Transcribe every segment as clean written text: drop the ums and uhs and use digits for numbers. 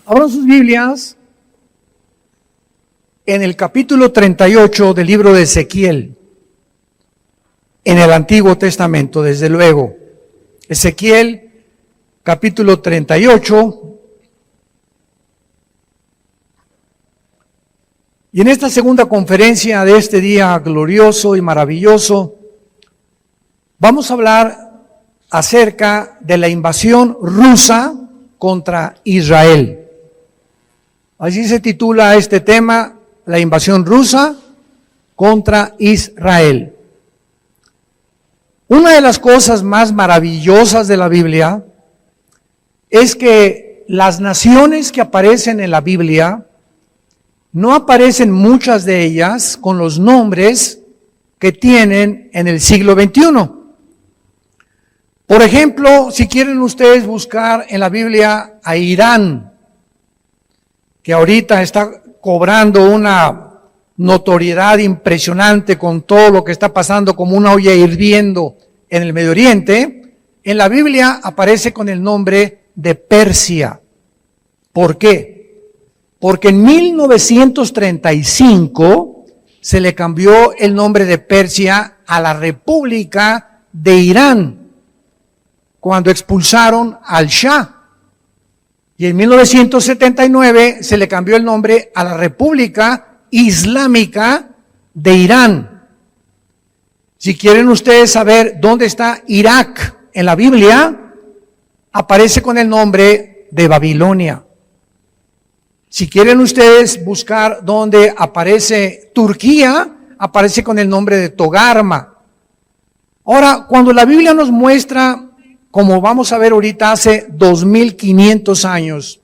Abran sus Biblias en el capítulo 38 del libro de Ezequiel, en el Antiguo Testamento, desde luego. Ezequiel, capítulo 38. Y en esta segunda conferencia de este día glorioso y maravilloso, vamos a hablar acerca de la invasión rusa contra Israel. Así se titula este tema, la invasión rusa contra Israel. Una de las cosas más maravillosas de la Biblia es que las naciones que aparecen en la Biblia, no aparecen muchas de ellas con los nombres que tienen en el siglo XXI. Por ejemplo, si quieren ustedes buscar en la Biblia a Irán, que ahorita está cobrando una notoriedad impresionante con todo lo que está pasando como una olla hirviendo en el Medio Oriente, en la Biblia aparece con el nombre de Persia. ¿Por qué? Porque en 1935 se le cambió el nombre de Persia a la República de Irán, cuando expulsaron al Shah. Y en 1979 se le cambió el nombre a la República Islámica de Irán. Si quieren ustedes saber dónde está Irak en la Biblia, aparece con el nombre de Babilonia. Si quieren ustedes buscar dónde aparece Turquía, aparece con el nombre de Togarma. Ahora, cuando la Biblia nos muestra, como vamos a ver ahorita, hace 2500 años,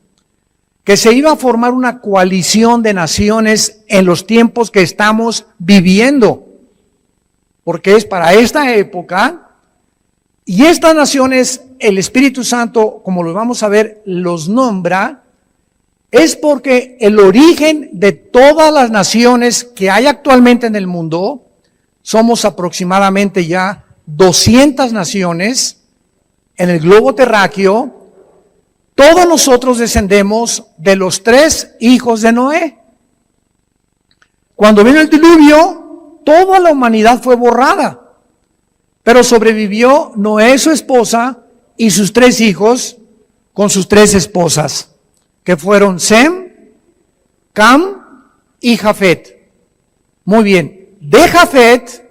que se iba a formar una coalición de naciones en los tiempos que estamos viviendo, porque es para esta época, y estas naciones, el Espíritu Santo, como lo vamos a ver, los nombra, es porque el origen de todas las naciones que hay actualmente en el mundo, somos aproximadamente ya 200 naciones, en el globo terráqueo, todos nosotros descendemos de los 3 hijos de Noé. Cuando vino el diluvio, toda la humanidad fue borrada, pero sobrevivió Noé, su esposa, y sus 3 hijos con sus 3 esposas, que fueron Sem, Cam y Jafet. Muy bien, de Jafet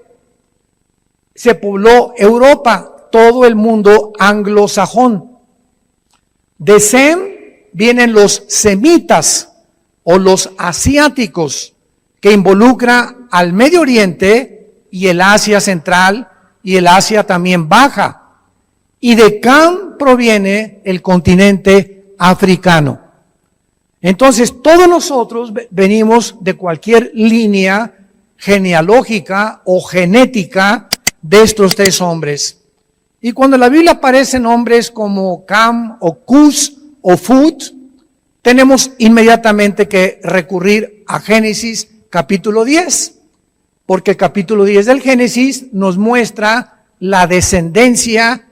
se pobló Europa, todo el mundo anglosajón. De Sem vienen los semitas o los asiáticos, que involucra al Medio Oriente y el Asia Central y el Asia también Baja. Y de Cam proviene el continente africano. Entonces, todos nosotros venimos de cualquier línea genealógica o genética de estos 3 hombres. Y cuando en la Biblia aparecen nombres como Cam o Cus o Fut, tenemos inmediatamente que recurrir a Génesis capítulo 10, porque el capítulo 10 del Génesis nos muestra la descendencia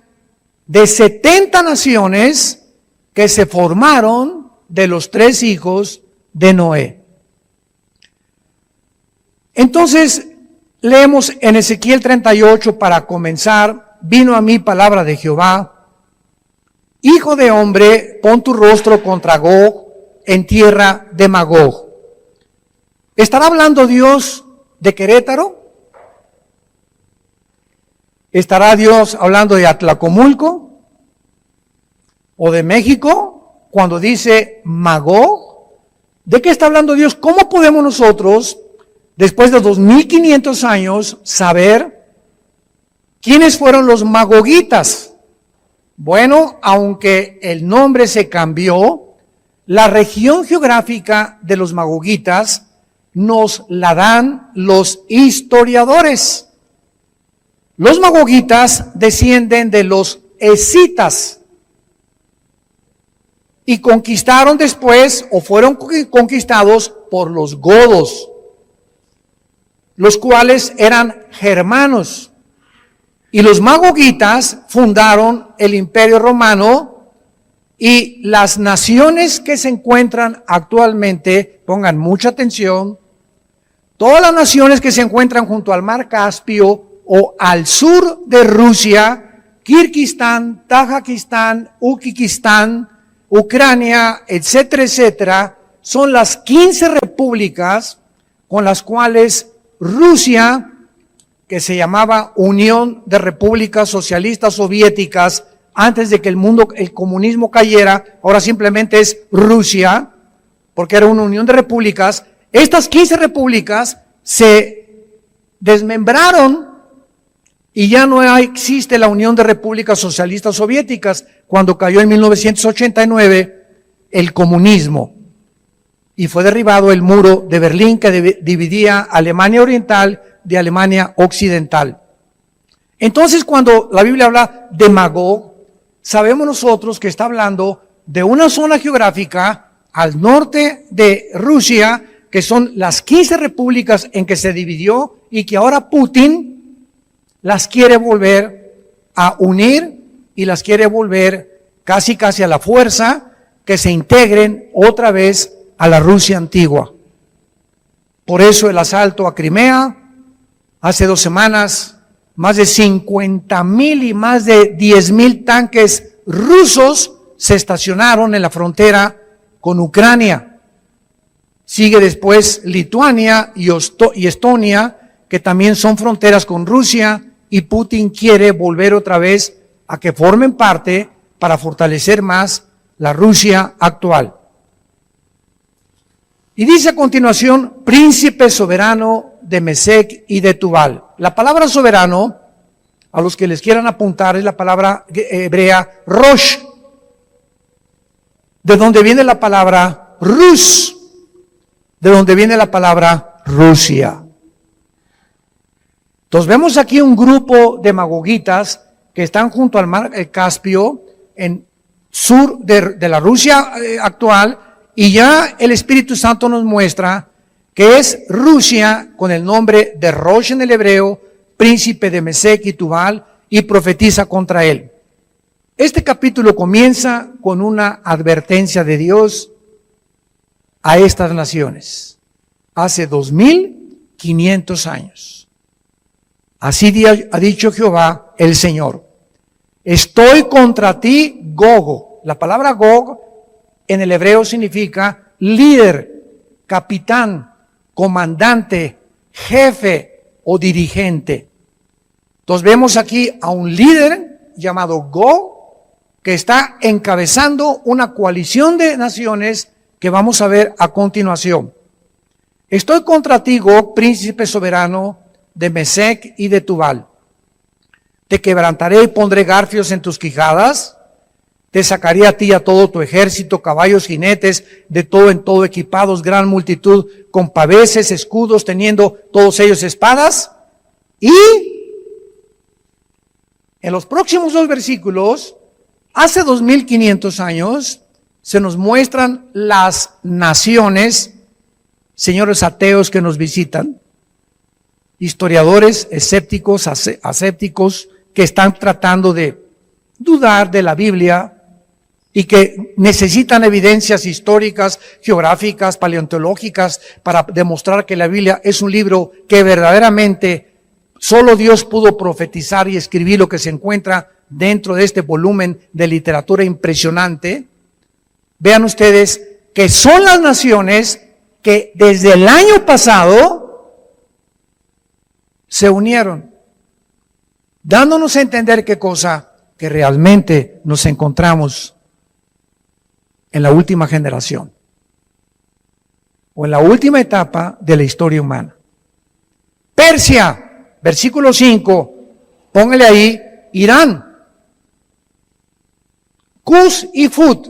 de 70 naciones que se formaron de los 3 hijos de Noé. Entonces, leemos en Ezequiel 38 para comenzar. Vino a mí palabra de Jehová: hijo de hombre, pon tu rostro contra Gog en tierra de Magog. ¿Estará hablando Dios de Querétaro? ¿Estará Dios hablando de Atlacomulco o de México cuando dice Magog? ¿De qué está hablando Dios? ¿Cómo podemos nosotros, después de 2500 años, saber quiénes fueron los magogitas? Bueno, aunque el nombre se cambió, la región geográfica de los magogitas nos la dan los historiadores. Los magogitas descienden de los escitas y conquistaron después, o fueron conquistados por los godos, los cuales eran germanos. Y los magogitas fundaron el Imperio Romano Y las naciones que se encuentran actualmente, pongan mucha atención, todas las naciones que se encuentran junto al mar Caspio o al sur de Rusia, Kirguistán, Tayikistán, Uzbekistán, Ucrania, etcétera, etcétera, son las 15 repúblicas con las cuales Rusia, que se llamaba Unión de Repúblicas Socialistas Soviéticas, antes de que el comunismo cayera, ahora simplemente es Rusia, porque era una unión de repúblicas. Estas 15 repúblicas se desmembraron y ya no existe la Unión de Repúblicas Socialistas Soviéticas cuando cayó en 1989 el comunismo y fue derribado el muro de Berlín que dividía Alemania Oriental de Alemania Occidental. Entonces, cuando la Biblia habla de Magog, sabemos nosotros que está hablando de una zona geográfica al norte de Rusia, que son las 15 repúblicas en que se dividió y que ahora Putin las quiere volver a unir y las quiere volver casi a la fuerza, que se integren otra vez a la Rusia antigua. Por eso el asalto a Crimea, hace 2 semanas, más de 50,000 y más de 10,000 tanques rusos se estacionaron en la frontera con Ucrania. Sigue después Lituania y Estonia, que también son fronteras con Rusia, y Putin quiere volver otra vez a que formen parte para fortalecer más la Rusia actual. Y dice a continuación, príncipe soberano de Mesec y de Tubal. La palabra soberano, a los que les quieran apuntar, es la palabra hebrea Rosh, de donde viene la palabra Rus, de donde viene la palabra Rusia. Entonces vemos aquí un grupo de magogitas que están junto al mar Caspio, en sur de la Rusia actual, y ya el Espíritu Santo nos muestra que es Rusia con el nombre de Rosh en el hebreo, príncipe de Mesec y Tubal, y profetiza contra él. Este capítulo comienza con una advertencia de Dios a estas naciones, hace 2500 años. Así ha dicho Jehová el Señor: estoy contra ti, Gogo. La palabra Gog en el hebreo significa líder, capitán, comandante, jefe o dirigente. Entonces vemos aquí a un líder llamado Gog que está encabezando una coalición de naciones que vamos a ver a continuación. Estoy contra ti, Gog, príncipe soberano de Mesec y de Tubal. Te quebrantaré y pondré garfios en tus quijadas. Te sacaré a ti y a todo tu ejército, caballos, jinetes, de todo en todo equipados, gran multitud, con paveses, escudos, teniendo todos ellos espadas. Y en los próximos 2 versículos, hace 2500 años, se nos muestran las naciones, señores ateos que nos visitan, historiadores escépticos, asépticos, que están tratando de dudar de la Biblia y que necesitan evidencias históricas, geográficas, paleontológicas para demostrar que la Biblia es un libro que verdaderamente solo Dios pudo profetizar y escribir lo que se encuentra dentro de este volumen de literatura impresionante. Vean ustedes que son las naciones que desde el año pasado se unieron, dándonos a entender qué cosa, que realmente nos encontramos en la última generación o en la última etapa de la historia humana. Persia, versículo 5, póngale ahí, Irán, Cus y Fut.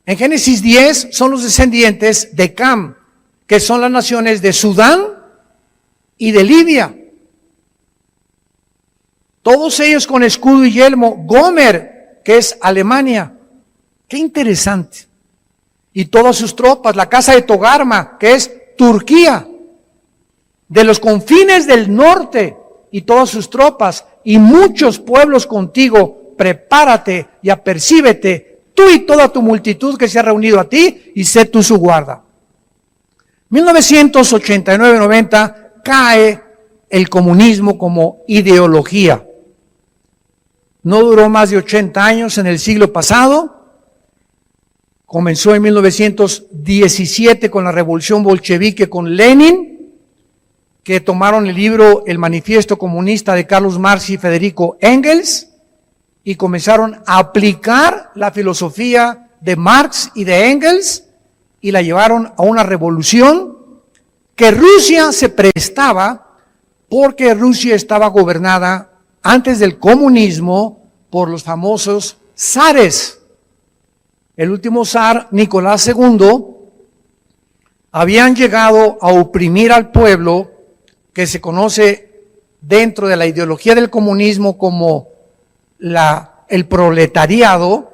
En Génesis 10 son los descendientes de Cam, que son las naciones de Sudán y de Libia. Todos ellos con escudo y yelmo. Gomer, que es Alemania. Qué interesante. Y todas sus tropas, la casa de Togarma, que es Turquía. De los confines del norte y todas sus tropas y muchos pueblos contigo, prepárate y apercíbete tú y toda tu multitud que se ha reunido a ti, y sé tú su guarda. 1989-90 cae el comunismo como ideología. No duró más de 80 años en el siglo pasado. Comenzó en 1917 con la revolución bolchevique con Lenin, que tomaron el libro El Manifiesto Comunista de Carlos Marx y Federico Engels y comenzaron a aplicar la filosofía de Marx y de Engels y la llevaron a una revolución que Rusia se prestaba porque Rusia estaba gobernada antes del comunismo por los famosos zares. El último zar, Nicolás II, habían llegado a oprimir al pueblo, que se conoce dentro de la ideología del comunismo como el proletariado.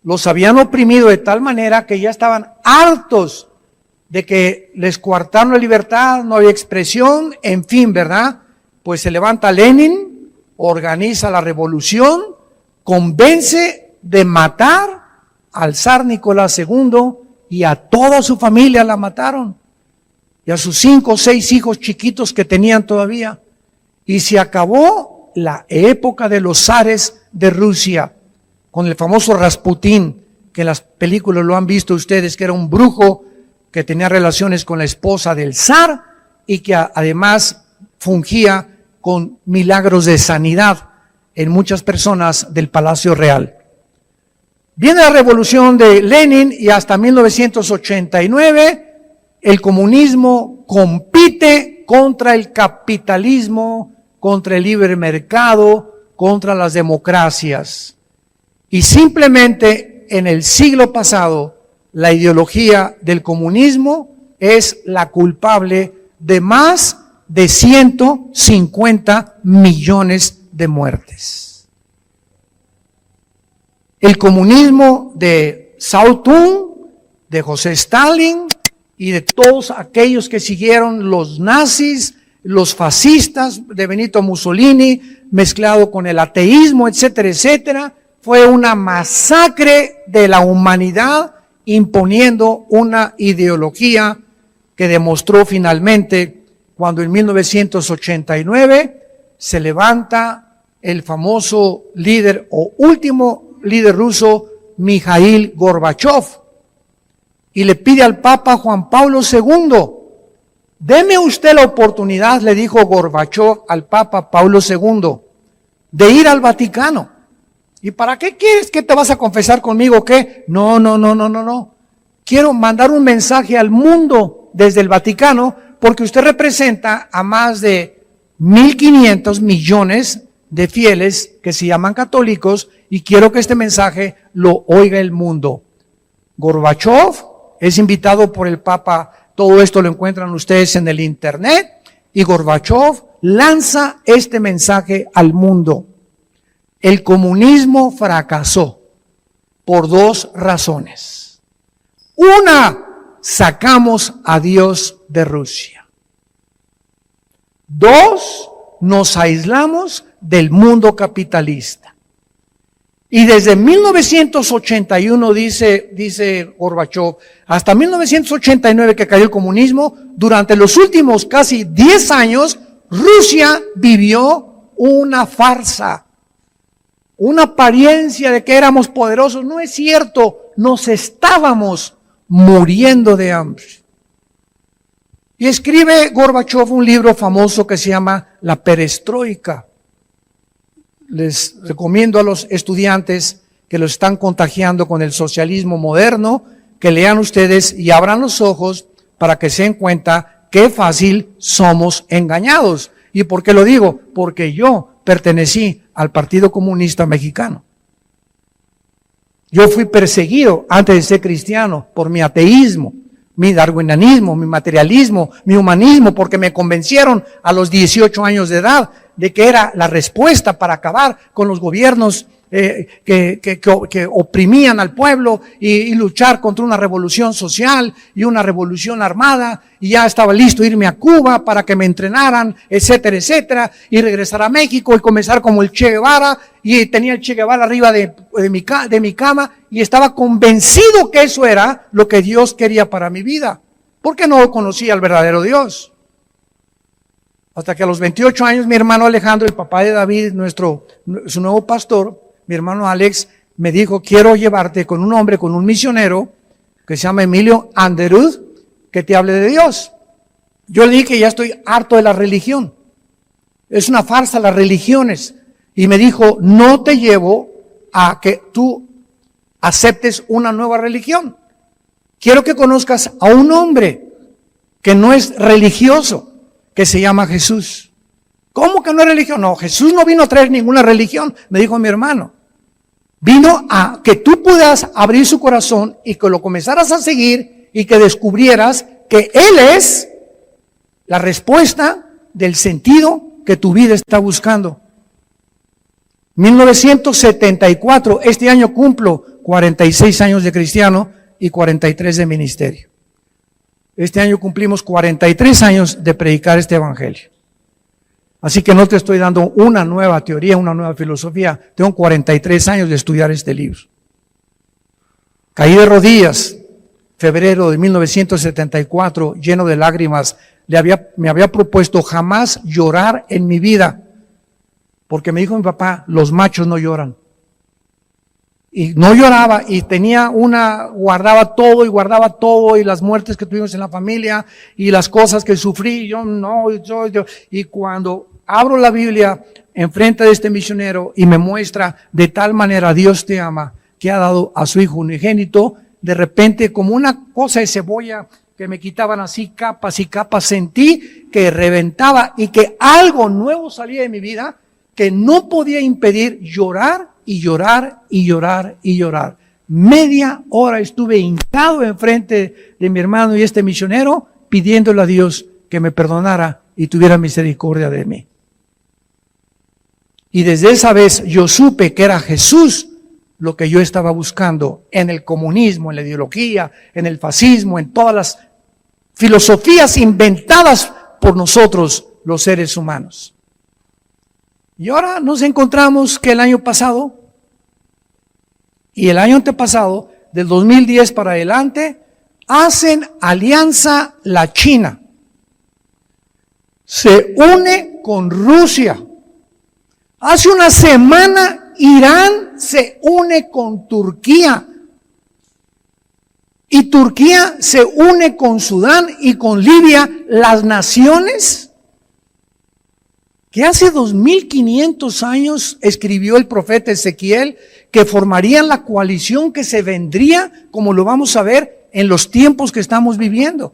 Los habían oprimido de tal manera que ya estaban hartos de que les coartaron la libertad, no había expresión, en fin, ¿verdad? Pues se levanta Lenin, organiza la revolución, convence de matar al zar Nicolás II y a toda su familia la mataron. Y a sus 5 o 6 hijos chiquitos que tenían todavía. Y se acabó la época de los zares de Rusia, con el famoso Rasputín, que en las películas lo han visto ustedes, que era un brujo que tenía relaciones con la esposa del zar y que además fungía con milagros de sanidad en muchas personas del Palacio Real. Viene la revolución de Lenin y hasta 1989 el comunismo compite contra el capitalismo, contra el libre mercado, contra las democracias. Y simplemente en el siglo pasado, la ideología del comunismo es la culpable de más de 150 millones de muertes. El comunismo de Mao Zedong, de José Stalin y de todos aquellos que siguieron los nazis, los fascistas de Benito Mussolini, mezclado con el ateísmo, etcétera, etcétera, fue una masacre de la humanidad imponiendo una ideología que demostró finalmente cuando en 1989 se levanta el famoso líder o último líder ruso, Mikhail Gorbachev, y le pide al Papa Juan Pablo II, deme usted la oportunidad, le dijo Gorbachev al Papa Pablo II, de ir al Vaticano. ¿Y para qué quieres? ¿Que te vas a confesar conmigo? ¿Qué? No. Quiero mandar un mensaje al mundo desde el Vaticano, porque usted representa a más de 1.500 millones de fieles que se llaman católicos y quiero que este mensaje lo oiga el mundo. Gorbachev es invitado por el Papa, todo esto lo encuentran ustedes en el internet, y Gorbachev lanza este mensaje al mundo. El comunismo fracasó por 2 razones. Una, sacamos a Dios de Rusia. 2, nos aislamos del mundo capitalista. Y desde 1981, dice Gorbachev, hasta 1989 que cayó el comunismo, durante los últimos casi 10 años, Rusia vivió una farsa, una apariencia de que éramos poderosos. No es cierto, nos estábamos muriendo de hambre. Y escribe Gorbachev un libro famoso que se llama La Perestroika. Les recomiendo a los estudiantes que los están contagiando con el socialismo moderno, que lean ustedes y abran los ojos para que se den cuenta qué fácil somos engañados. ¿Y por qué lo digo? Porque yo pertenecí al Partido Comunista Mexicano. Yo fui perseguido antes de ser cristiano por mi ateísmo, mi darwinianismo, mi materialismo, mi humanismo, porque me convencieron a los 18 años de edad de que era la respuesta para acabar con los gobiernos que oprimían al pueblo y luchar contra una revolución social y una revolución armada, y ya estaba listo irme a Cuba para que me entrenaran, etcétera, etcétera, y regresar a México y comenzar como el Che Guevara, y tenía el Che Guevara arriba de mi cama, y estaba convencido que eso era lo que Dios quería para mi vida, porque no conocía al verdadero Dios. Hasta que a los 28 años mi hermano Alejandro, el papá de David, su nuevo pastor, mi hermano Alex, me dijo: quiero llevarte con un hombre, con un misionero que se llama Emilio Anderud, que te hable de Dios. Yo le dije que ya estoy harto de la religión. Es una farsa las religiones. Y me dijo: no te llevo a que tú aceptes una nueva religión. Quiero que conozcas a un hombre que no es religioso, que se llama Jesús. ¿Cómo que no es religión? No, Jesús no vino a traer ninguna religión, me dijo mi hermano. Vino a que tú puedas abrir su corazón y que lo comenzaras a seguir y que descubrieras que Él es la respuesta del sentido que tu vida está buscando. 1974, este año cumplo 46 años de cristiano y 43 de ministerio. Este año cumplimos 43 años de predicar este evangelio. Así que no te estoy dando una nueva teoría, una nueva filosofía. Tengo 43 años de estudiar este libro. Caí de rodillas, febrero de 1974, lleno de lágrimas. Me había propuesto jamás llorar en mi vida, porque me dijo mi papá: los machos no lloran. Y no lloraba, y guardaba todo, y las muertes que tuvimos en la familia, y las cosas que sufrí. Y cuando abro la Biblia enfrente de este misionero y me muestra: de tal manera Dios te ama, que ha dado a su Hijo unigénito, de repente, como una cosa de cebolla que me quitaban así capas y capas, sentí que reventaba y que algo nuevo salía de mi vida que no podía impedir llorar y llorar y llorar y llorar. Media hora estuve hincado enfrente de mi hermano y este misionero, pidiéndole a Dios que me perdonara y tuviera misericordia de mí. Y desde esa vez yo supe que era Jesús lo que yo estaba buscando en el comunismo, en la ideología, en el fascismo, en todas las filosofías inventadas por nosotros, los seres humanos. Y ahora nos encontramos que el año pasado y el año antepasado, del 2010 para adelante, hacen alianza la China. Se une con Rusia. Hace una semana Irán se une con Turquía. Y Turquía se une con Sudán y con Libia, las naciones que hace 2500 años escribió el profeta Ezequiel que formarían la coalición que se vendría, como lo vamos a ver en los tiempos que estamos viviendo.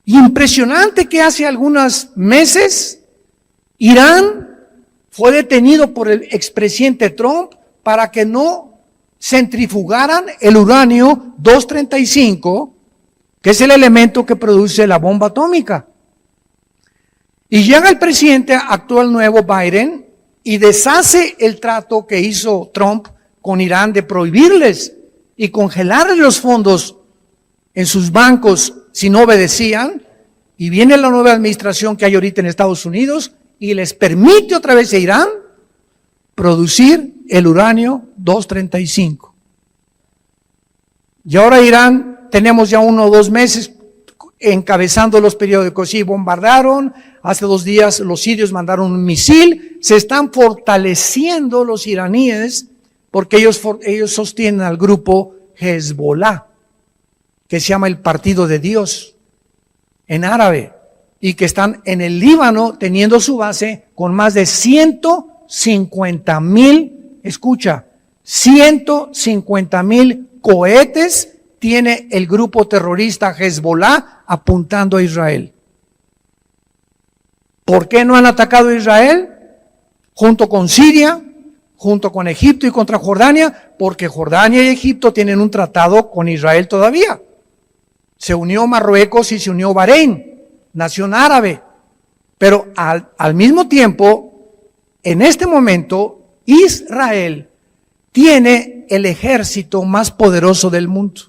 Impresionante que hace algunos meses Irán fue detenido por el expresidente Trump para que no centrifugaran el uranio 235, que es el elemento que produce la bomba atómica. Y llega el presidente actual nuevo, Biden, y deshace el trato que hizo Trump con Irán de prohibirles y congelarles los fondos en sus bancos si no obedecían. Y viene la nueva administración que hay ahorita en Estados Unidos y les permite otra vez a Irán producir el uranio 235. Y ahora Irán, tenemos ya 1 o 2 meses encabezando los periódicos, y bombardaron. Hace 2 días los sirios mandaron un misil. Se están fortaleciendo los iraníes porque ellos sostienen al grupo Hezbollah, que se llama el Partido de Dios en árabe, y que están en el Líbano teniendo su base con más de 150,000, escucha, 150,000 cohetes tiene el grupo terrorista Hezbollah apuntando a Israel. ¿Por qué no han atacado a Israel? Junto con Siria, junto con Egipto y contra Jordania, porque Jordania y Egipto tienen un tratado con Israel todavía. Se unió Marruecos y se unió Bahrein, nación árabe. Pero al mismo tiempo, en este momento, Israel tiene el ejército más poderoso del mundo.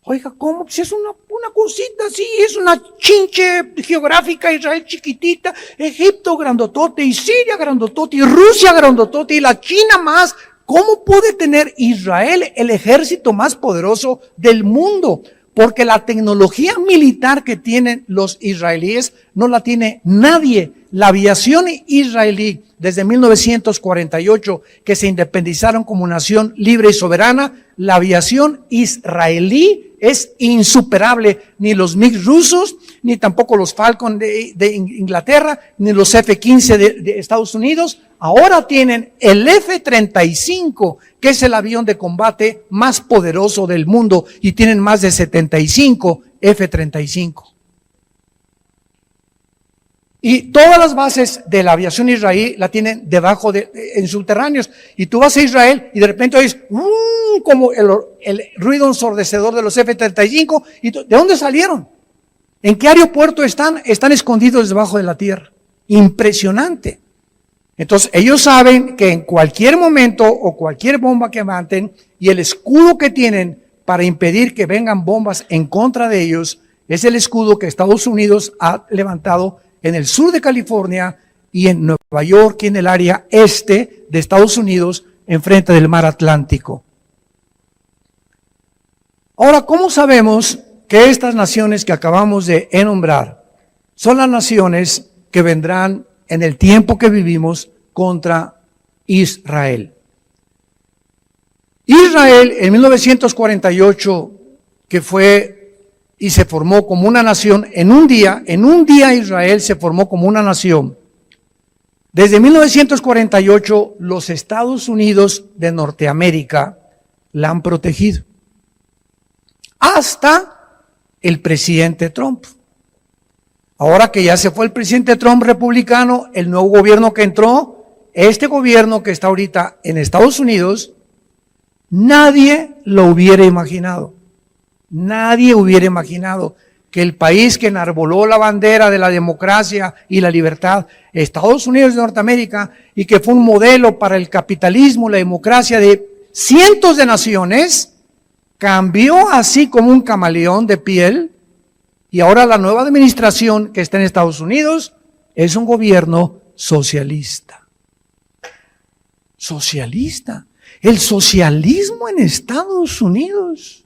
Oiga, ¿cómo? Si es una cosita así, es una chinche geográfica, Israel chiquitita, Egipto grandotote, y Siria grandotote, y Rusia grandotote, y la China más. ¿Cómo puede tener Israel el ejército más poderoso del mundo? Porque la tecnología militar que tienen los israelíes no la tiene nadie. La aviación israelí, desde 1948, que se independizaron como nación libre y soberana, la aviación israelí es insuperable. Ni los MiG rusos, ni tampoco los Falcon de Inglaterra, ni los F-15 de Estados Unidos. Ahora tienen el F-35, que es el avión de combate más poderoso del mundo, y tienen más de 75 F-35. Y todas las bases de la aviación israelí la tienen debajo en subterráneos. Y tú vas a Israel y de repente oyes como el ruido ensordecedor de los F-35. ¿Y de dónde salieron? ¿En qué aeropuerto están? Están escondidos debajo de la tierra. Impresionante. Entonces ellos saben que en cualquier momento o cualquier bomba que maten, y el escudo que tienen para impedir que vengan bombas en contra de ellos es el escudo que Estados Unidos ha levantado en el sur de California y en Nueva York y en el área este de Estados Unidos, enfrente del mar Atlántico. Ahora, ¿cómo sabemos que estas naciones que acabamos de enumerar son las naciones que vendrán en el tiempo que vivimos contra Israel? Israel en 1948, que fue y se formó como una nación en un día Israel se formó como una nación. Desde 1948 los Estados Unidos de Norteamérica la han protegido. Hasta el presidente Trump. Ahora que ya se fue el presidente Trump republicano, el nuevo gobierno que entró, este gobierno que está ahorita en Estados Unidos, nadie lo hubiera imaginado. Nadie hubiera imaginado que el país que enarboló la bandera de la democracia y la libertad, Estados Unidos de Norteamérica, y que fue un modelo para el capitalismo, la democracia de cientos de naciones, cambió así como un camaleón de piel, y ahora la nueva administración que está en Estados Unidos es un gobierno socialista. Socialista. El socialismo en Estados Unidos.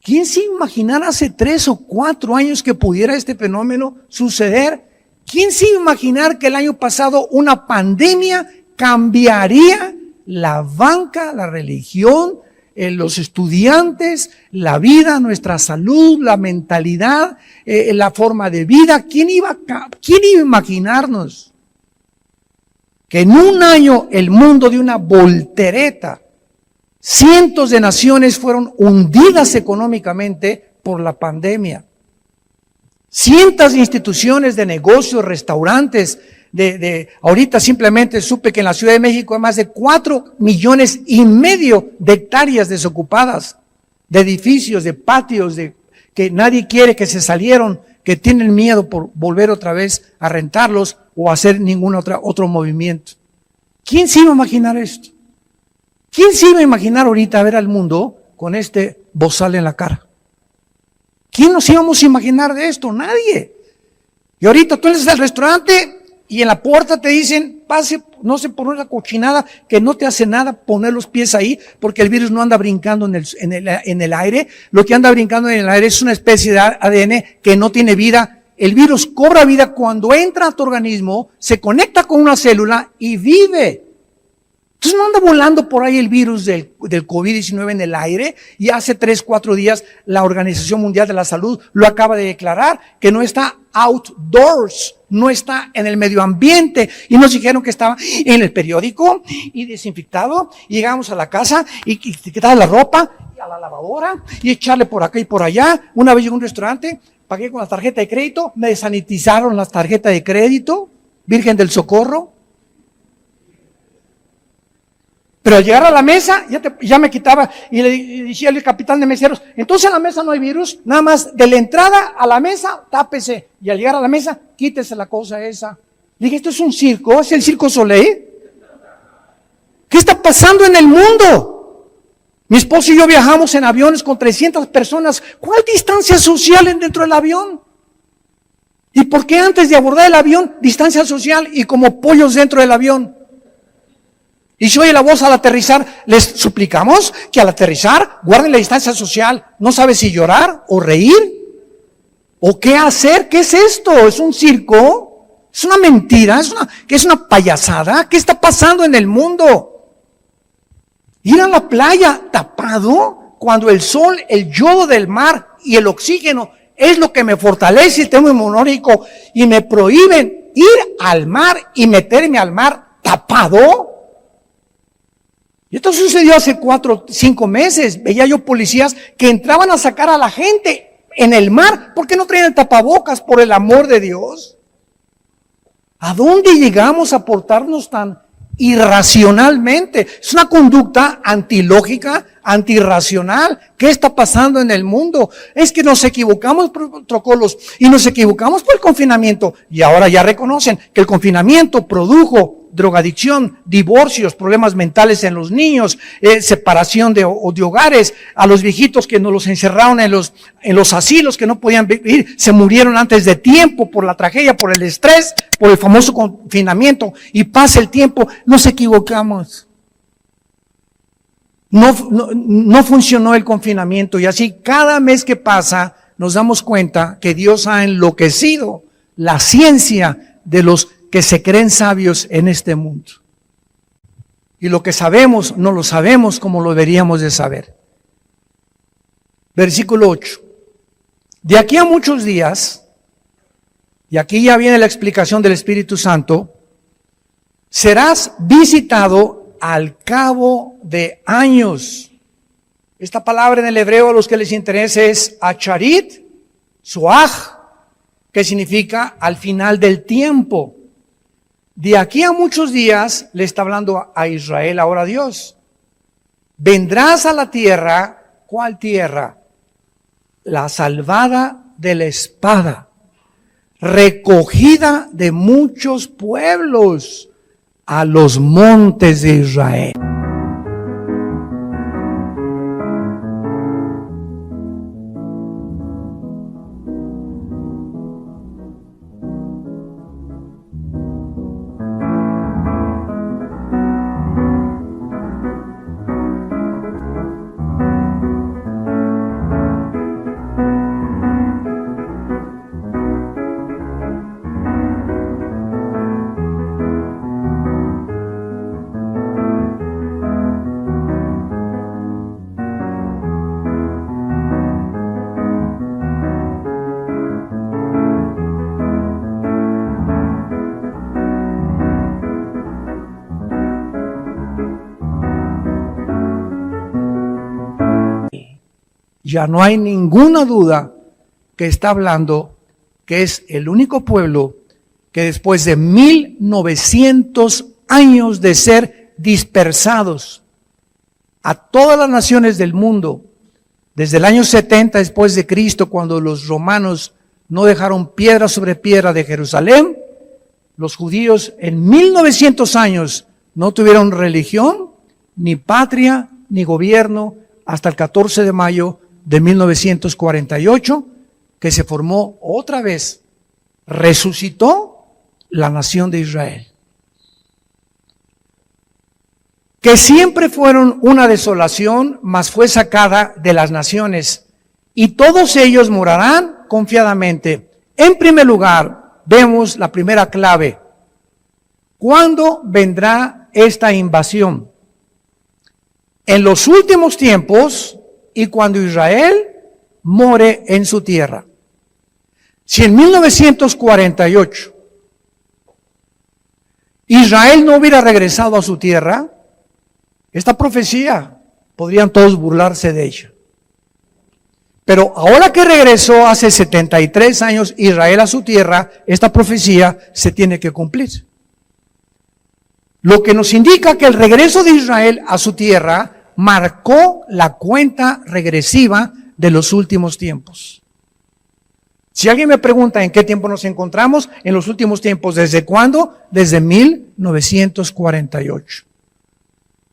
¿Quién se imaginara hace 3 o 4 años que pudiera este fenómeno suceder? ¿Quién se iba a imaginar que el año pasado una pandemia cambiaría la banca, la religión, los estudiantes, la vida, nuestra salud, la mentalidad, la forma de vida? ¿Quién iba a imaginarnos que en un año el mundo de una voltereta, cientos de naciones fueron hundidas económicamente por la pandemia? Cientos de instituciones de negocios, restaurantes, ahorita simplemente supe que en la Ciudad de México hay más de 4,5 millones de hectáreas desocupadas, de edificios, de patios, que nadie quiere, que se salieron, que tienen miedo por volver otra vez a rentarlos o hacer ningún otro movimiento. ¿Quién se iba a imaginar esto? ¿Quién se iba a imaginar ahorita ver al mundo con este bozal en la cara? ¿Quién nos íbamos a imaginar de esto? Nadie. Y ahorita tú entras al restaurante y en la puerta te dicen, pase, no sé, por una cochinada que no te hace nada poner los pies ahí, porque el virus no anda brincando en el aire. Lo que anda brincando en el aire es una especie de ADN que no tiene vida. El virus cobra vida cuando entra a tu organismo, se conecta con una célula y vive. Entonces no anda volando por ahí el virus del COVID-19 en el aire, y hace 3, 4 días la Organización Mundial de la Salud lo acaba de declarar, que no está outdoors, no está en el medio ambiente, y nos dijeron que estaba en el periódico y desinfectado, y llegamos a la casa y quitar la ropa y a la lavadora y echarle por acá y por allá. Una vez llegué a un restaurante, pagué con la tarjeta de crédito, me desanitizaron la tarjeta de crédito, Virgen del Socorro. Pero al llegar a la mesa, ya me quitaba, y le decía al capitán de meseros, entonces en la mesa no hay virus, nada más de la entrada a la mesa, tápese, y al llegar a la mesa, quítese la cosa esa. Dije, ¿esto es un circo? ¿Es el Circo Soleil? ¿Qué está pasando en el mundo? Mi esposo y yo viajamos en aviones con 300 personas. ¿Cuál distancia social dentro del avión? ¿Y por qué antes de abordar el avión, distancia social y como pollos dentro del avión? Y se oye la voz al aterrizar. Les suplicamos que al aterrizar guarden la distancia social. ¿No sabe si llorar o reír? ¿O qué hacer? ¿Qué es esto? ¿Es un circo? ¿Es una mentira? ¿Es una payasada? ¿Qué está pasando en el mundo? Ir a la playa tapado cuando el sol, el yodo del mar y el oxígeno es lo que me fortalece el sistema inmunológico y me prohíben ir al mar y meterme al mar tapado. Y esto sucedió hace 4 o 5 meses. Veía yo policías que entraban a sacar a la gente en el mar. ¿Por qué no traían el tapabocas? Por el amor de Dios. ¿A dónde llegamos a portarnos tan irracionalmente? Es una conducta antilógica, antirracional. ¿Qué está pasando en el mundo? Es que nos equivocamos por protocolos y nos equivocamos por el confinamiento. Y ahora ya reconocen que el confinamiento produjo drogadicción, divorcios, problemas mentales en los niños, separación de hogares, a los viejitos que nos los encerraron en los asilos que no podían vivir, se murieron antes de tiempo por la tragedia, por el estrés, por el famoso confinamiento, y pasa el tiempo, nos equivocamos. No funcionó el confinamiento, y así cada mes que pasa nos damos cuenta que Dios ha enloquecido la ciencia de los que se creen sabios en este mundo. Y lo que sabemos, no lo sabemos como lo deberíamos de saber. Versículo 8. De aquí a muchos días, y aquí ya viene la explicación del Espíritu Santo, serás visitado al cabo de años. Esta palabra en el hebreo a los que les interesa es acharit, soaj, que significa al final del tiempo. De aquí a muchos días, le está hablando a Israel ahora Dios. Vendrás a la tierra, ¿cuál tierra? La salvada de la espada, recogida de muchos pueblos, a los montes de Israel. Ya no hay ninguna duda que está hablando que es el único pueblo que después de 1900 años de ser dispersados a todas las naciones del mundo, desde el año 70 después de Cristo, cuando los romanos no dejaron piedra sobre piedra de Jerusalén, los judíos en 1900 años no tuvieron religión, ni patria, ni gobierno, hasta el 14 de mayo de 1948, que se formó otra vez, resucitó la nación de Israel. Que siempre fueron una desolación, mas fue sacada de las naciones, y todos ellos morarán confiadamente. En primer lugar, vemos la primera clave. ¿Cuándo vendrá esta invasión? En los últimos tiempos, y cuando Israel more en su tierra. Si en 1948 Israel no hubiera regresado a su tierra, esta profecía podrían todos burlarse de ella. Pero ahora que regresó hace 73 años Israel a su tierra, esta profecía se tiene que cumplir. Lo que nos indica que el regreso de Israel a su tierra marcó la cuenta regresiva de los últimos tiempos. Si alguien me pregunta en qué tiempo nos encontramos, en los últimos tiempos, ¿desde cuándo? Desde 1948.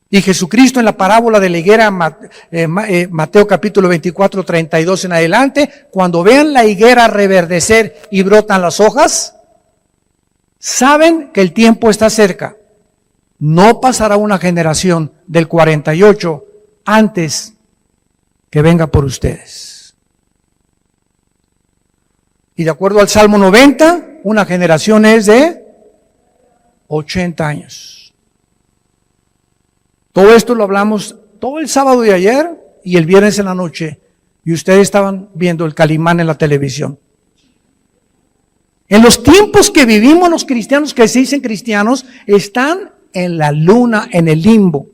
Y Jesucristo en la parábola de la higuera, Mateo capítulo 24, 32 en adelante, cuando vean la higuera reverdecer y brotan las hojas, saben que el tiempo está cerca. No pasará una generación del 48 antes que venga por ustedes. Y de acuerdo al Salmo 90, una generación es de 80 años. Todo esto lo hablamos todo el sábado de ayer y el viernes en la noche. Y ustedes estaban viendo el Calimán en la televisión. En los tiempos que vivimos los cristianos, que se dicen cristianos, están en la luna, en el limbo.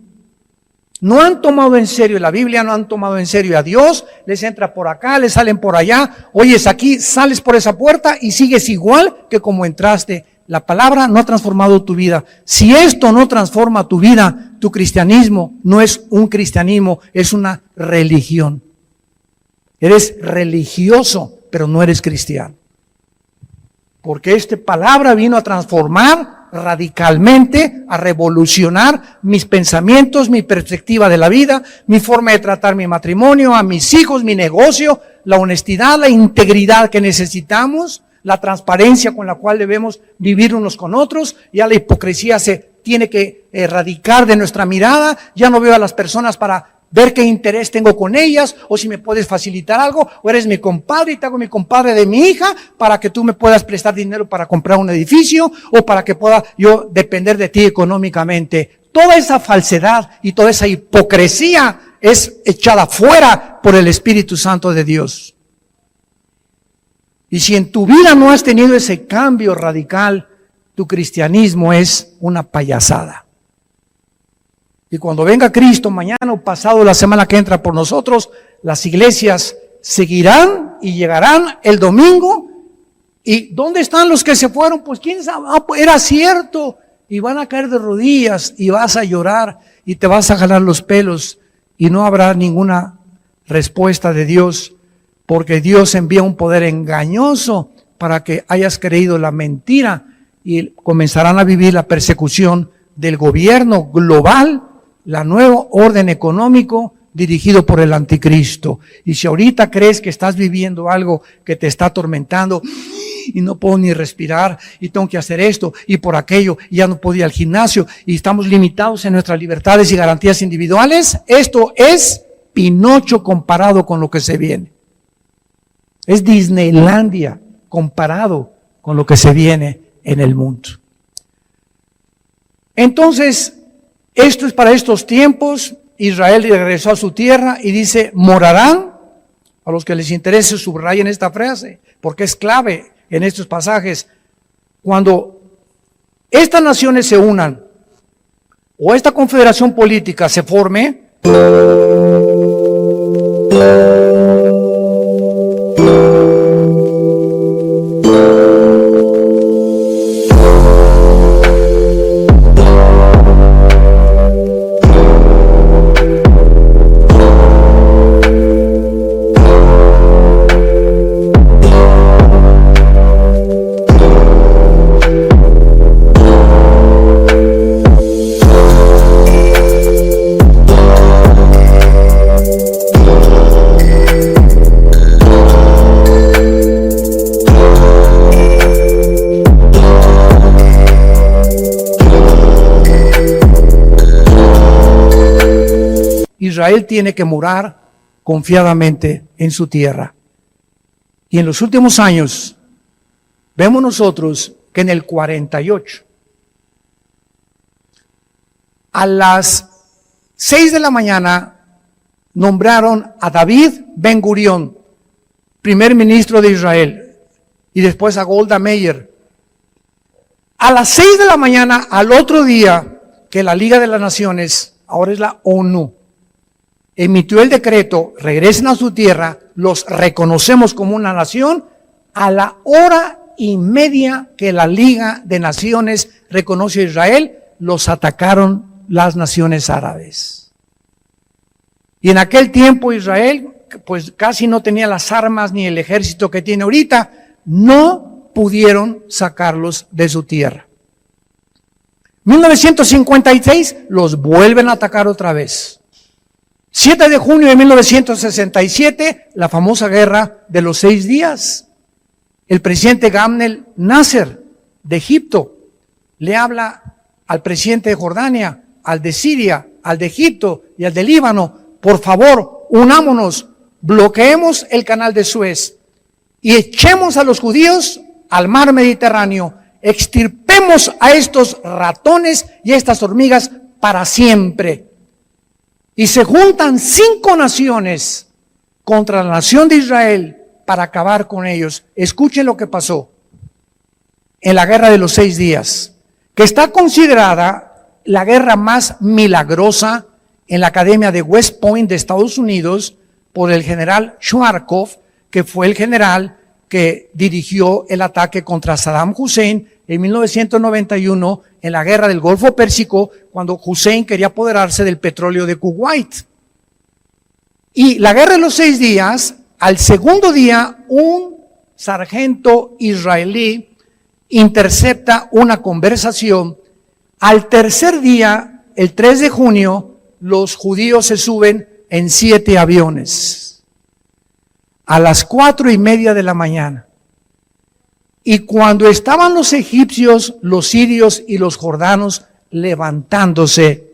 No han tomado en serio la Biblia, no han tomado en serio a Dios, les entra por acá, les salen por allá, oyes aquí, sales por esa puerta y sigues igual que como entraste. La palabra no ha transformado tu vida. Si esto no transforma tu vida, tu cristianismo no es un cristianismo, es una religión. Eres religioso, pero no eres cristiano. Porque esta palabra vino a transformar radicalmente, a revolucionar mis pensamientos, mi perspectiva de la vida, mi forma de tratar mi matrimonio, a mis hijos, mi negocio, la honestidad, la integridad que necesitamos, la transparencia con la cual debemos vivir unos con otros. Ya la hipocresía se tiene que erradicar de nuestra mirada. Ya no veo a las personas para ver qué interés tengo con ellas, o si me puedes facilitar algo, o eres mi compadre y te hago mi compadre de mi hija para que tú me puedas prestar dinero para comprar un edificio, o para que pueda yo depender de ti económicamente. Toda esa falsedad y toda esa hipocresía es echada fuera por el Espíritu Santo de Dios. Y si en tu vida no has tenido ese cambio radical, tu cristianismo es una payasada. Y cuando venga Cristo mañana o pasado la semana que entra por nosotros, las iglesias seguirán y llegarán el domingo. ¿Y dónde están los que se fueron? Pues quién sabe, era cierto. Y van a caer de rodillas y vas a llorar y te vas a jalar los pelos y no habrá ninguna respuesta de Dios. Porque Dios envía un poder engañoso para que hayas creído la mentira y comenzarán a vivir la persecución del gobierno global, la nuevo orden económico dirigido por el anticristo. Y si ahorita crees que estás viviendo algo que te está atormentando y no puedo ni respirar y tengo que hacer esto y por aquello y ya no puedo ir al gimnasio y estamos limitados en nuestras libertades y garantías individuales, esto es Pinocho comparado con lo que se viene. Es Disneylandia comparado con lo que se viene en el mundo. Entonces, esto es para estos tiempos. Israel regresó a su tierra y dice, morarán. A los que les interese, subrayen esta frase, porque es clave en estos pasajes. Cuando estas naciones se unan, o esta confederación política se forme, Israel tiene que morar confiadamente en su tierra. Y en los últimos años, vemos nosotros que en el 48, a las 6 de la mañana, nombraron a David Ben Gurión, primer ministro de Israel, y después a Golda Meir. A las 6 de la mañana, al otro día, que la Liga de las Naciones, ahora es la ONU, emitió el decreto, regresen a su tierra, los reconocemos como una nación, a la hora y media que la Liga de Naciones reconoce a Israel, los atacaron las naciones árabes. Y en aquel tiempo Israel pues casi no tenía las armas ni el ejército que tiene ahorita, no pudieron sacarlos de su tierra. 1956 los vuelven a atacar otra vez. 7 de junio de 1967, la famosa guerra de los 6 días. El presidente Gamal Nasser de Egipto le habla al presidente de Jordania, al de Siria, al de Egipto y al de Líbano: por favor, unámonos, bloqueemos el canal de Suez y echemos a los judíos al mar Mediterráneo. Extirpemos a estos ratones y a estas hormigas para siempre. Y se juntan 5 naciones contra la nación de Israel para acabar con ellos. Escuchen lo que pasó en la guerra de los 6 días, que está considerada la guerra más milagrosa en la Academia de West Point de Estados Unidos por el general Schwarzkopf, que fue el general que dirigió el ataque contra Saddam Hussein en 1991 en la guerra del Golfo Pérsico, cuando Hussein quería apoderarse del petróleo de Kuwait. Y la guerra de los 6 días, al segundo día, un sargento israelí intercepta una conversación. Al tercer día, el 3 de junio, los judíos se suben en 7 aviones. A las 4:30 de la mañana. Y cuando estaban los egipcios, los sirios y los jordanos levantándose,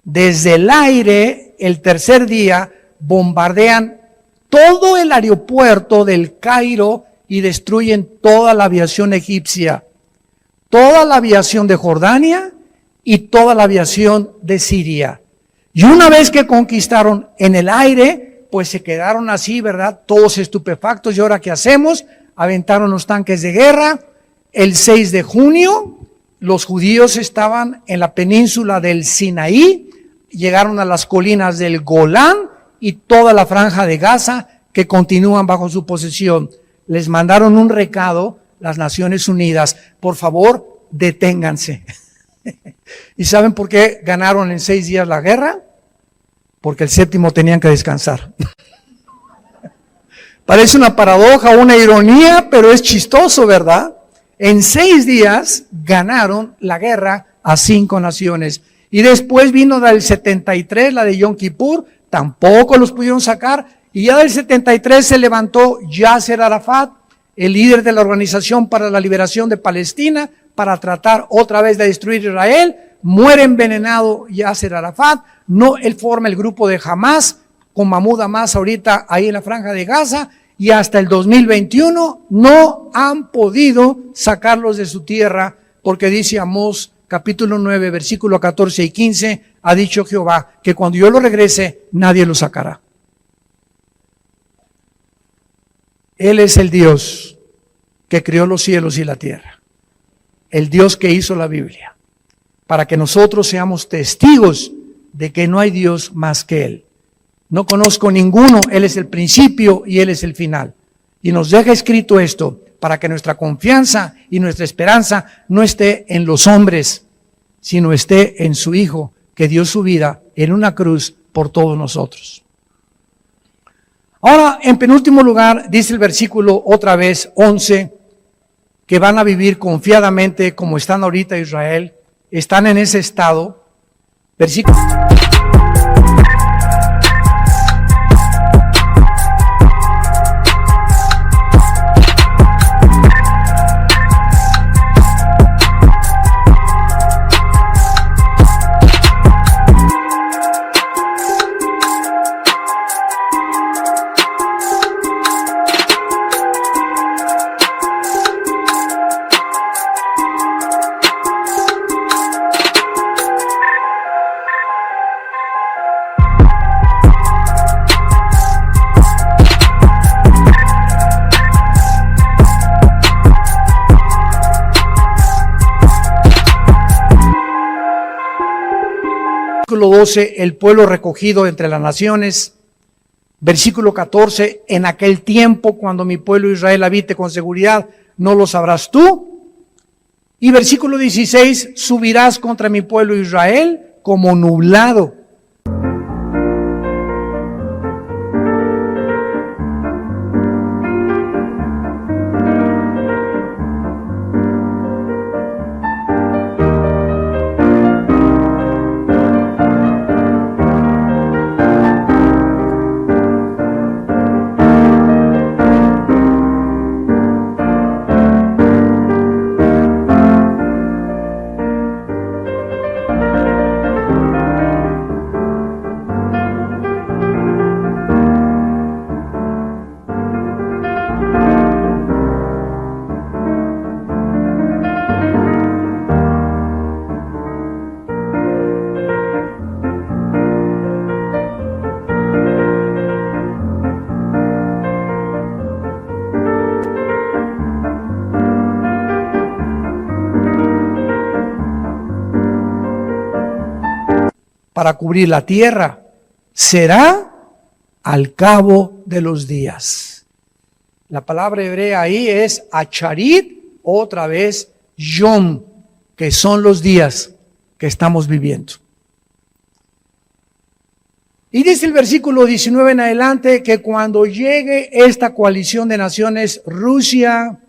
desde el aire, el tercer día, bombardean todo el aeropuerto del Cairo y destruyen toda la aviación egipcia, toda la aviación de Jordania y toda la aviación de Siria. Y una vez que conquistaron en el aire, pues se quedaron así, ¿verdad? Todos estupefactos. ¿Y ahora qué hacemos? Aventaron los tanques de guerra. El 6 de junio, los judíos estaban en la península del Sinaí, llegaron a las colinas del Golán y toda la franja de Gaza, que continúan bajo su posesión. Les mandaron un recado, las Naciones Unidas: por favor, deténganse. ¿Y saben por qué ganaron en 6 días la guerra? Porque el 7º tenían que descansar. Parece una paradoja, una ironía, pero es chistoso, ¿verdad? En 6 días ganaron la guerra a 5 naciones. Y después vino del 73, la de Yom Kippur, tampoco los pudieron sacar. Y ya del 73 se levantó Yasser Arafat, el líder de la Organización para la Liberación de Palestina, para tratar otra vez de destruir Israel. Muere envenenado Yasser Arafat. No, él forma el grupo de Hamas, con Mahmoud Abbas ahorita ahí en la franja de Gaza, y hasta el 2021 no han podido sacarlos de su tierra, porque dice Amós capítulo 9, versículo 14 y 15, ha dicho Jehová que cuando yo lo regrese, nadie lo sacará. Él es el Dios que creó los cielos y la tierra, el Dios que hizo la Biblia, para que nosotros seamos testigos de que no hay Dios más que Él. No conozco ninguno, Él es el principio y Él es el final. Y nos deja escrito esto para que nuestra confianza y nuestra esperanza no esté en los hombres, sino esté en su Hijo, que dio su vida en una cruz por todos nosotros. Ahora, en penúltimo lugar, dice el versículo otra vez, 11, que van a vivir confiadamente como están ahorita Israel, están en ese estado. Versículo Versículo 12, el pueblo recogido entre las naciones. Versículo 14, en aquel tiempo cuando mi pueblo Israel habite con seguridad, no lo sabrás tú. Y versículo 16, subirás contra mi pueblo Israel como nublado. para cubrir la tierra. Será al cabo de los días. La palabra hebrea ahí es acharit, otra vez yom, que son los días que estamos viviendo. Y dice el versículo 19 en adelante que cuando llegue esta coalición de naciones, Rusia,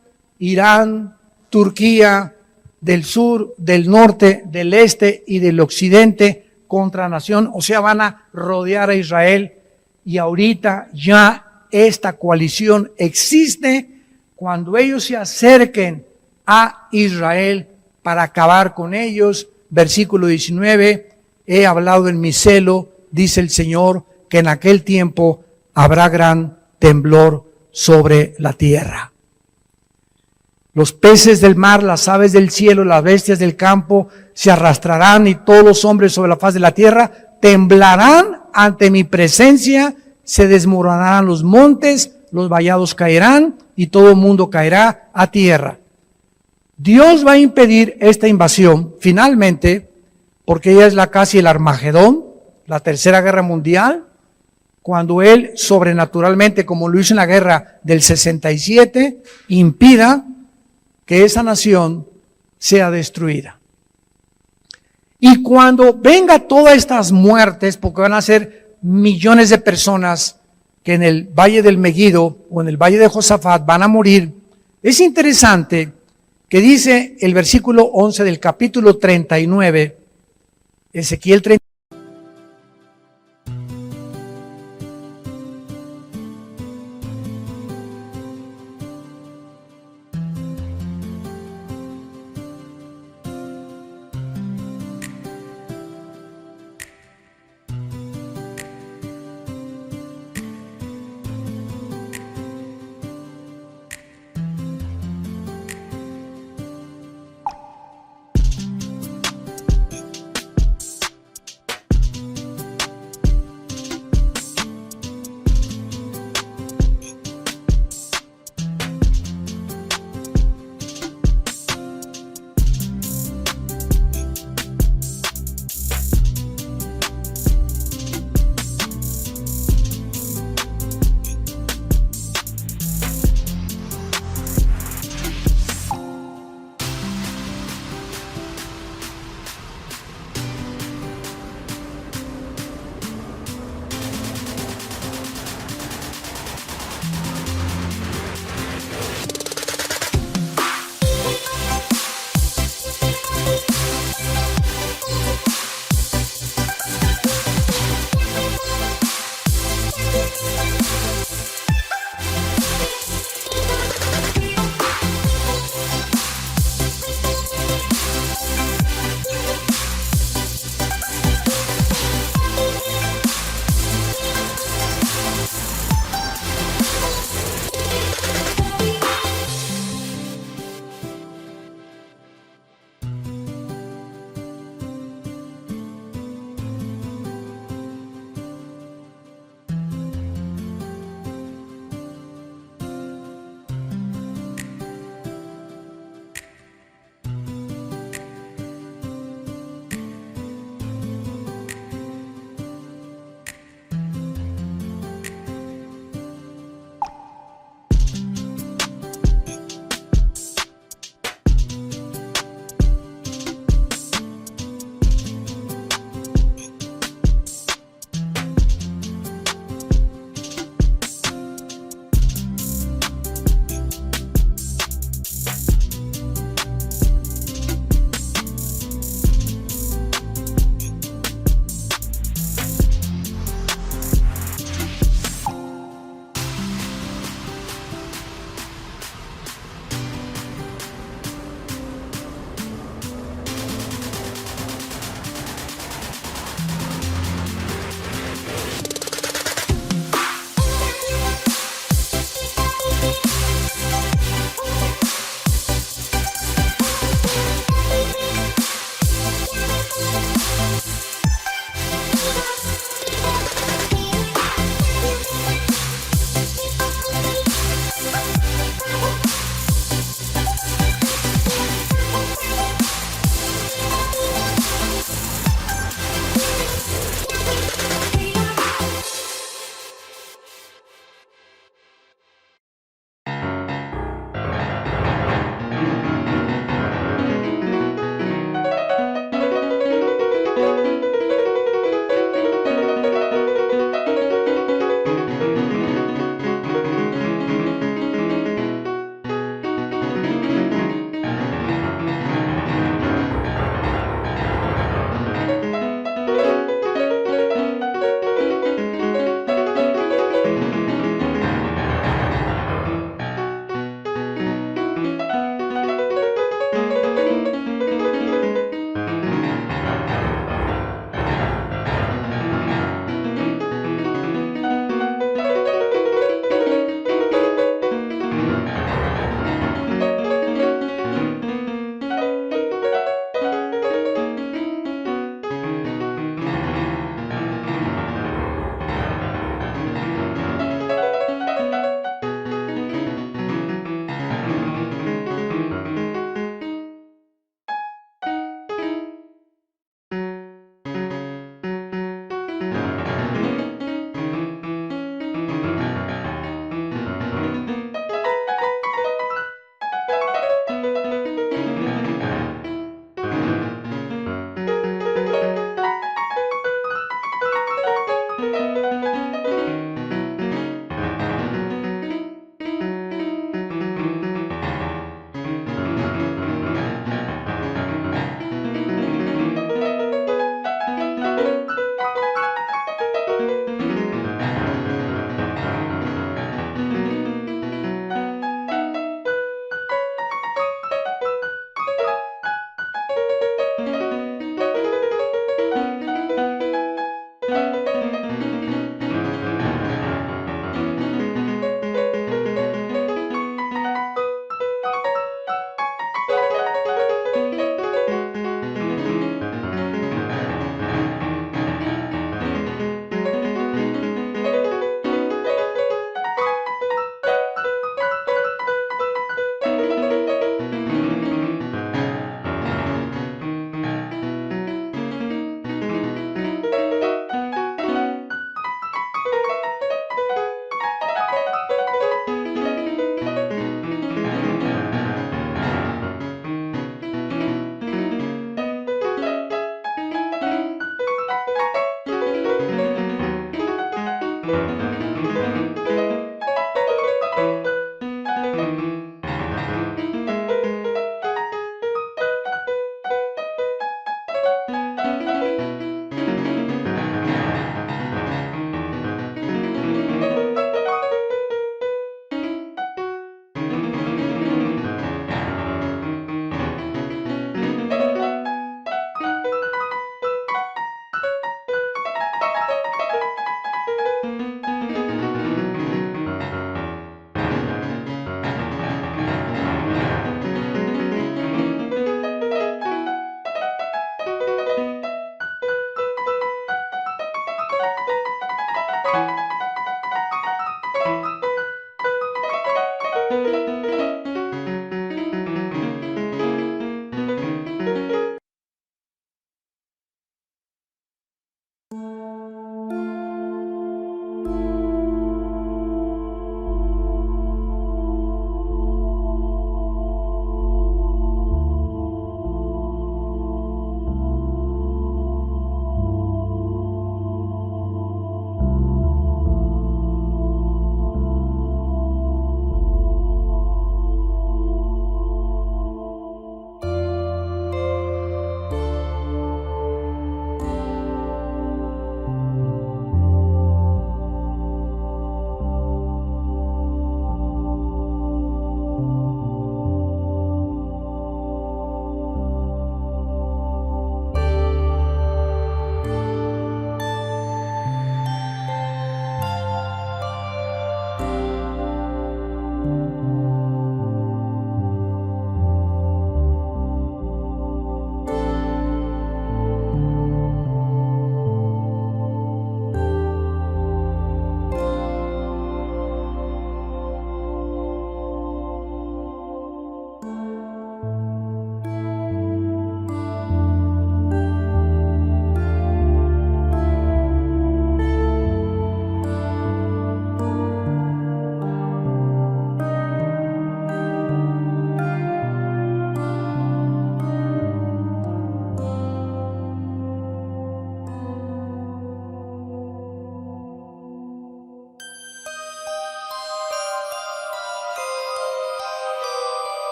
Irán, Turquía, del sur, del norte, del este y del occidente contra nación, o sea, van a rodear a Israel, y ahorita ya esta coalición existe. Cuando ellos se acerquen a Israel para acabar con ellos, versículo 19, he hablado en mi celo, dice el Señor, que en aquel tiempo habrá gran temblor sobre la tierra. Los peces del mar, las aves del cielo, las bestias del campo se arrastrarán, y todos los hombres sobre la faz de la tierra temblarán ante mi presencia, se desmoronarán los montes, los vallados caerán y todo el mundo caerá a tierra. Dios va a impedir esta invasión finalmente, porque ella es casi el Armagedón, la tercera guerra mundial, cuando Él sobrenaturalmente, como lo hizo en la guerra del 67, impida que esa nación sea destruida. Y cuando venga todas estas muertes, porque van a ser millones de personas que en el Valle del Megiddo o en el Valle de Josafat van a morir, es interesante que dice el versículo 11 del capítulo 39, Ezequiel 39,